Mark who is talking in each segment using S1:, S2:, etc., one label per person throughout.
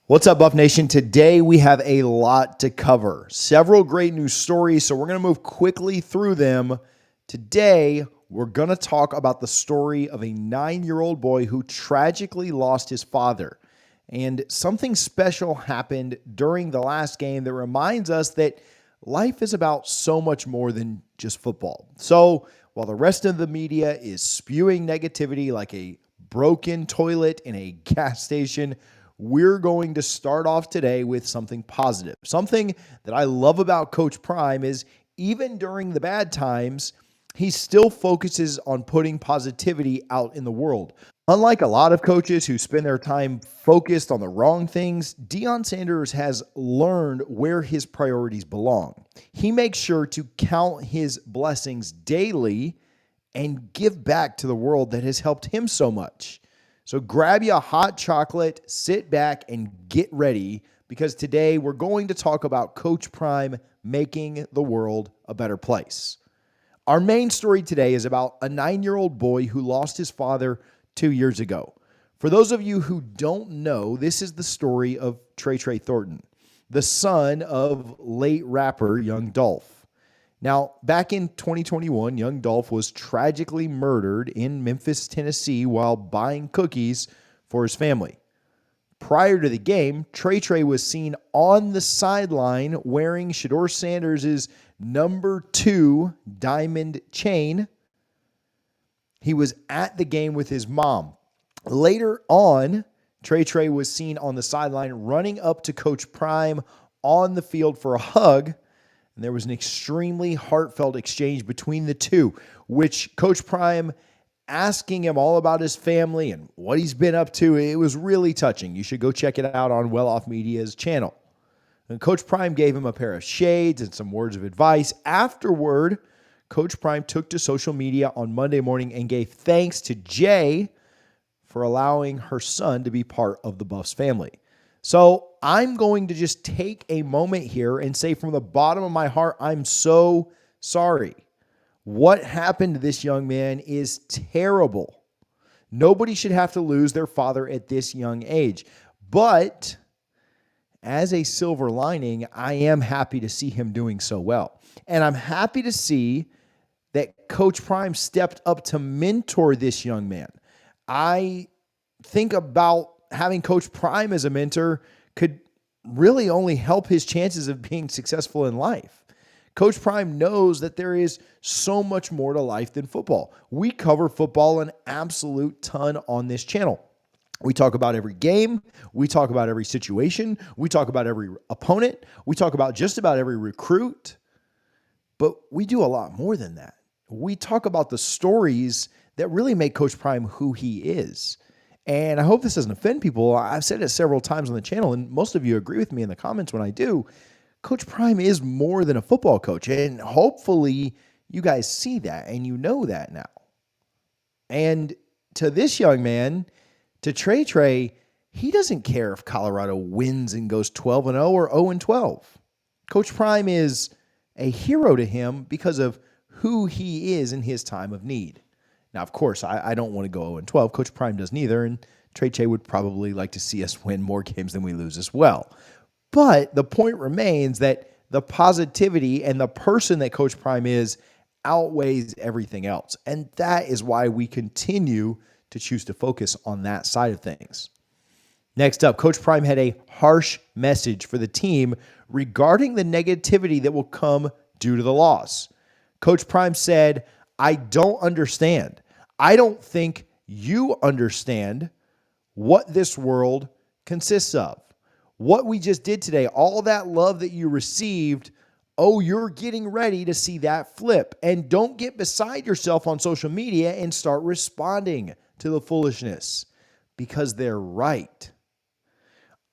S1: What's up, Buff Nation? Today we have a lot to cover. Several great news stories, so we're going to move quickly through them. Today, we're going to talk about the story of a 9-year-old boy who tragically lost his father. And something special happened during the last game that reminds us that life is about so much more than just football. So, while the rest of the media is spewing negativity like a broken toilet in a gas station, we're going to start off today with something positive. Something that I love about Coach Prime is even during the bad times, he still focuses on putting positivity out in the world. Unlike a lot of coaches who spend their time focused on the wrong things, Deion Sanders has learned where his priorities belong. He makes sure to count his blessings daily and give back to the world that has helped him so much. So grab you a hot chocolate, sit back, and get ready, because today we're going to talk about Coach Prime making the world a better place. Our main story today is about a 9-year-old boy who lost his father 2 years ago. For those of you who don't know, this is the story of Trey Thornton, the son of late rapper Young Dolph. Now, back in 2021, Young Dolph was tragically murdered in Memphis, Tennessee, while buying cookies for his family. Prior to the game, Trey was seen on the sideline wearing Shedeur Sanders' number 2 diamond chain. He was at the game with his mom. Later on, Trey was seen on the sideline running up to Coach Prime on the field for a hug. And there was an extremely heartfelt exchange between the two, which Coach Prime asking him all about his family and what he's been up to. It was really touching. You should go check it out on Well Off Media's channel. And Coach Prime gave him a pair of shades and some words of advice. Afterward, Coach Prime took to social media on Monday morning and gave thanks to Jay for allowing her son to be part of the Buffs family. So I'm going to just take a moment here and say from the bottom of my heart, I'm so sorry. What happened to this young man is terrible. Nobody should have to lose their father at this young age. But as a silver lining, I am happy to see him doing so well. And I'm happy to see that Coach Prime stepped up to mentor this young man. I think about having Coach Prime as a mentor could really only help his chances of being successful in life. Coach Prime knows that there is so much more to life than football. We cover football an absolute ton on this channel. We talk about every game. We talk about every situation. We talk about every opponent. We talk about just about every recruit. But we do a lot more than that. We talk about the stories that really make Coach Prime who he is. And I hope this doesn't offend people. I've said it several times on the channel, and most of you agree with me in the comments when I do. Coach Prime is more than a football coach, and hopefully you guys see that and you know that now. And to this young man, to Trey, he doesn't care if Colorado wins and goes 12-0 or 0-12. Coach Prime is a hero to him because of who he is in his time of need. Now, of course, I don't want to go 0-12. Coach Prime does neither, and Trey would probably like to see us win more games than we lose as well. But the point remains that the positivity and the person that Coach Prime is outweighs everything else. And that is why we continue to choose to focus on that side of things. Next up, Coach Prime had a harsh message for the team regarding the negativity that will come due to the loss. Coach Prime said, "I don't understand. I don't think you understand what this world consists of. What we just did today, all that love that you received, you're getting ready to see that flip. And don't get beside yourself on social media and start responding to the foolishness, because they're right."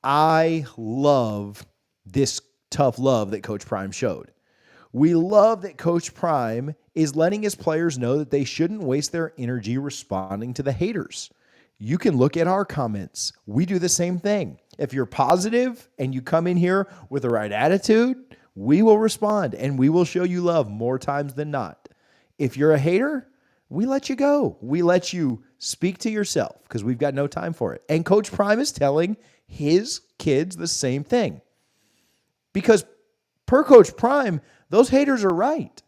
S1: I love this tough love that Coach Prime showed. We love that Coach Prime is letting his players know that they shouldn't waste their energy responding to the haters. You can look at our comments. We do the same thing. If you're positive and you come in here with the right attitude, we will respond and we will show you love more times than not. If you're a hater, we let you go. We let you speak to yourself because we've got no time for it. And Coach Prime is telling his kids the same thing. Because per Coach Prime, those haters are right.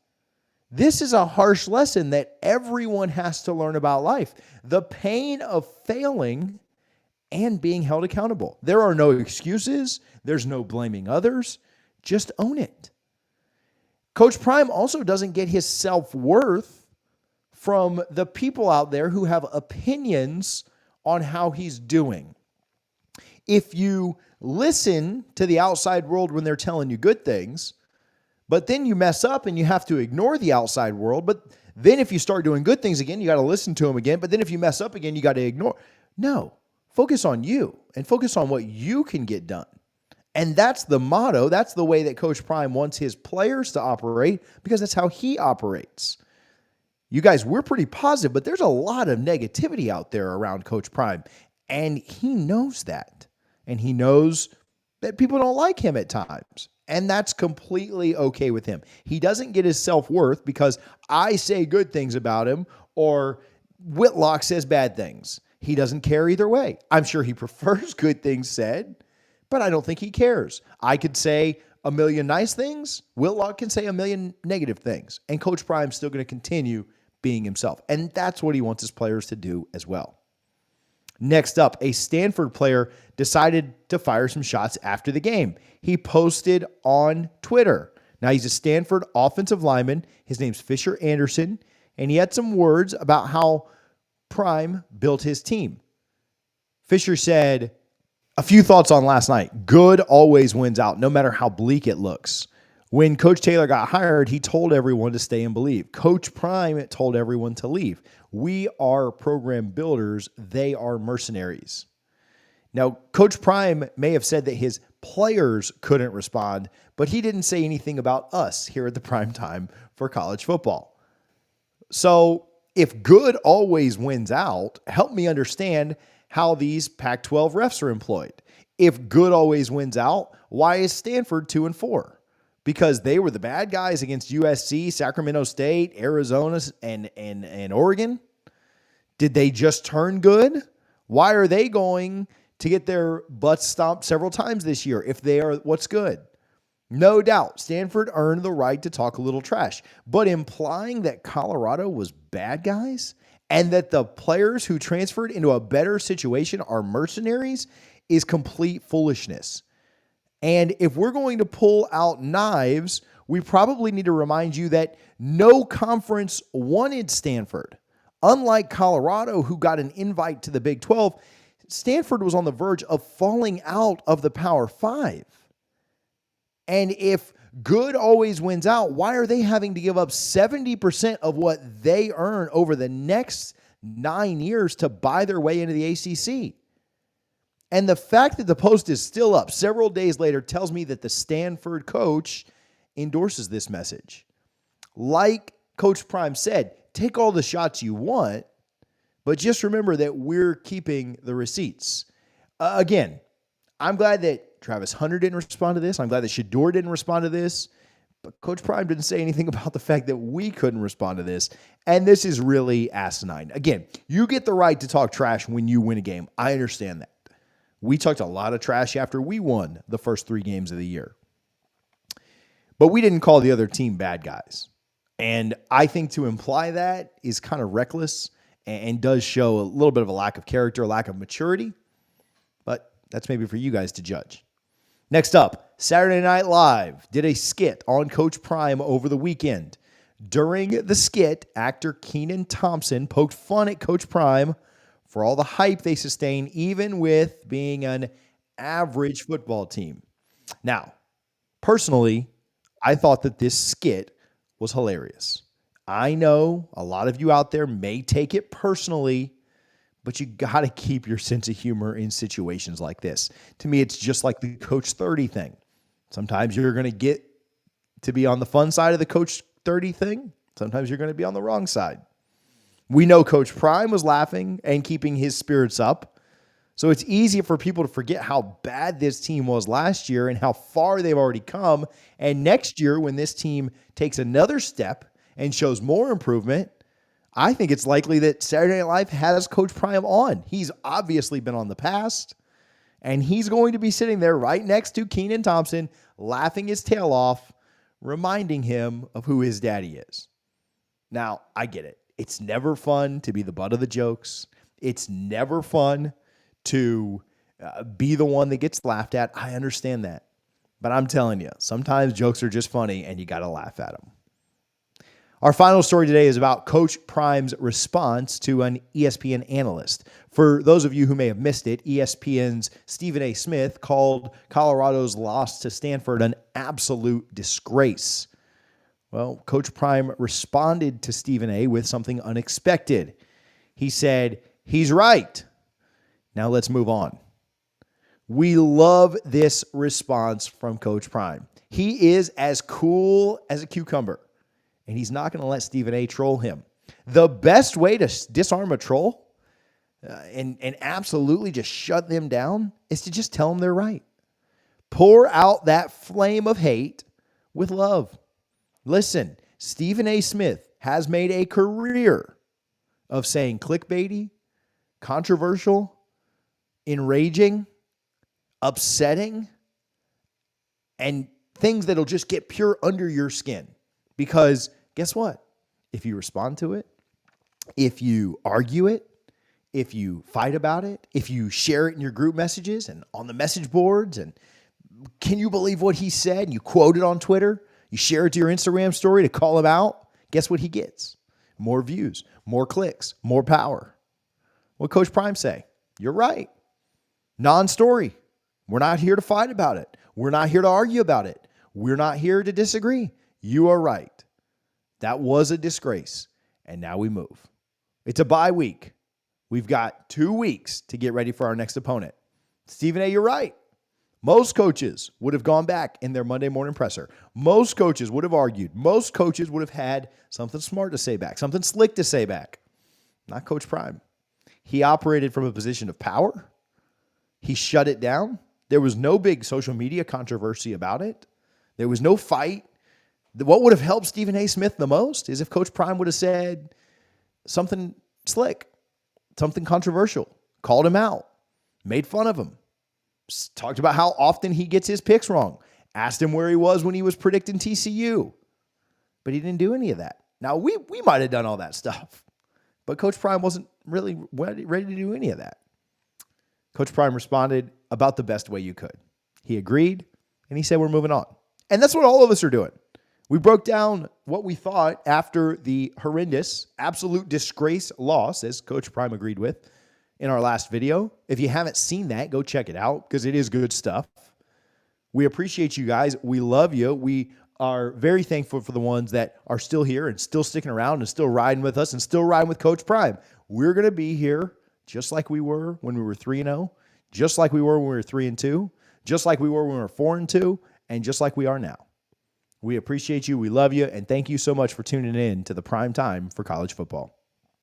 S1: This is a harsh lesson that everyone has to learn about life. The pain of failing and being held accountable. There are no excuses. There's no blaming others. Just own it. Coach Prime also doesn't get his self-worth from the people out there who have opinions on how he's doing. If you listen to the outside world when they're telling you good things, but then you mess up and you have to ignore the outside world, but then if you start doing good things again, you got to listen to them again, but then if you mess up again, you got to ignore. No, focus on you and focus on what you can get done. And that's the motto. That's the way that Coach Prime wants his players to operate because that's how he operates. You guys, we're pretty positive, but there's a lot of negativity out there around Coach Prime, and he knows that. And he knows that people don't like him at times, and that's completely okay with him. He doesn't get his self-worth because I say good things about him or Whitlock says bad things. He doesn't care either way. I'm sure he prefers good things said, but I don't think he cares. I could say a million nice things. Whitlock can say a million negative things. And Coach Prime's still going to continue being himself. And that's what he wants his players to do as well. Next up, a Stanford player decided to fire some shots after the game. He posted on Twitter. Now, he's a Stanford offensive lineman. His name's Fisher Anderson. And he had some words about how Prime built his team. Fisher said, a few thoughts on last night. Good always wins out, no matter how bleak it looks. When Coach Taylor got hired, he told everyone to stay and believe. Coach Prime told everyone to leave. We are program builders. They are mercenaries. Now, Coach Prime may have said that his players couldn't respond, but he didn't say anything about us here at the Prime Time for college football. So if good always wins out, help me understand how these Pac-12 refs are employed. If good always wins out, why is Stanford 2-4? Because they were the bad guys against USC, Sacramento State, Arizona, and Oregon? Did they just turn good? Why are they going to get their butts stomped several times this year if they are what's good? No doubt, Stanford earned the right to talk a little trash, but implying that Colorado was bad guys and that the players who transferred into a better situation are mercenaries is complete foolishness. And if we're going to pull out knives, we probably need to remind you that no conference wanted Stanford. Unlike Colorado, who got an invite to the Big 12, Stanford was on the verge of falling out of the Power 5. And if good always wins out, why are they having to give up 70% of what they earn over the next 9 years to buy their way into the ACC? And the fact that the post is still up several days later tells me that the Stanford coach endorses this message. Like Coach Prime said, take all the shots you want, but just remember that we're keeping the receipts. Again, I'm glad that Travis Hunter didn't respond to this. I'm glad that Shador didn't respond to this. But Coach Prime didn't say anything about the fact that we couldn't respond to this. And this is really asinine. Again, you get the right to talk trash when you win a game. I understand that. We talked a lot of trash after we won the first 3 games of the year. But we didn't call the other team bad guys. And I think to imply that is kind of reckless and does show a little bit of a lack of character, a lack of maturity. But that's maybe for you guys to judge. Next up, Saturday Night Live did a skit on Coach Prime over the weekend. During the skit, actor Kenan Thompson poked fun at Coach Prime for all the hype they sustain, even with being an average football team. Now, personally, I thought that this skit was hilarious. I know a lot of you out there may take it personally, but you got to keep your sense of humor in situations like this. To me, it's just like the Coach 30 thing. Sometimes you're going to get to be on the fun side of the Coach 30 thing. Sometimes you're going to be on the wrong side. We know Coach Prime was laughing and keeping his spirits up. So it's easy for people to forget how bad this team was last year and how far they've already come. And next year, when this team takes another step and shows more improvement, I think it's likely that Saturday Night Live has Coach Prime on. He's obviously been on the past. And he's going to be sitting there right next to Keenan Thompson, laughing his tail off, reminding him of who his daddy is. Now, I get it. It's never fun to be the butt of the jokes. It's never fun to be the one that gets laughed at. I understand that. But I'm telling you, sometimes jokes are just funny and you got to laugh at them. Our final story today is about Coach Prime's response to an ESPN analyst. For those of you who may have missed it, ESPN's Stephen A. Smith called Colorado's loss to Stanford an absolute disgrace. Well, Coach Prime responded to Stephen A. with something unexpected. He said, "He's right. Now let's move on." We love this response from Coach Prime. He is as cool as a cucumber, and he's not going to let Stephen A. troll him. The best way to disarm a troll and absolutely just shut them down is to just tell them they're right. Pour out that flame of hate with love. Listen, Stephen A. Smith has made a career of saying clickbaity, controversial, enraging, upsetting, and things that'll just get pure under your skin. Because guess what? If you respond to it, if you argue it, if you fight about it, if you share it in your group messages and on the message boards, and can you believe what he said? And you quote it on Twitter, you share it to your Instagram story to call him out. Guess what he gets? More views, more clicks, more power. What Coach Prime say? You're right. Non-story. We're not here to fight about it. We're not here to argue about it. We're not here to disagree. You are right. That was a disgrace. And now we move. It's a bye week. We've got 2 weeks to get ready for our next opponent. Stephen A., you're right. Most coaches would have gone back in their Monday morning presser. Most coaches would have argued. Most coaches would have had something smart to say back, something slick to say back. Not Coach Prime. He operated from a position of power. He shut it down. There was no big social media controversy about it. There was no fight. What would have helped Stephen A. Smith the most is if Coach Prime would have said something slick, something controversial, called him out, made fun of him, talked about how often he gets his picks wrong, asked him where he was when he was predicting TCU. But he didn't do any of that. Now, we might have done all that stuff, but Coach Prime wasn't really ready to do any of that. Coach Prime responded about the best way you could. He agreed, and he said, we're moving on. And that's what all of us are doing. We broke down what we thought after the horrendous, absolute disgrace loss, as Coach Prime agreed with in our last video. If you haven't seen that, go check it out because it is good stuff. We appreciate you guys. We love you. We are very thankful for the ones that are still here and still sticking around and still riding with us and still riding with Coach Prime. We're going to be here just like we were when we were 3-0, just like we were when we were 3-2, just like we were when we were 4-2, and just like we are now. We appreciate you. We love you. And thank you so much for tuning in to the prime time for college football.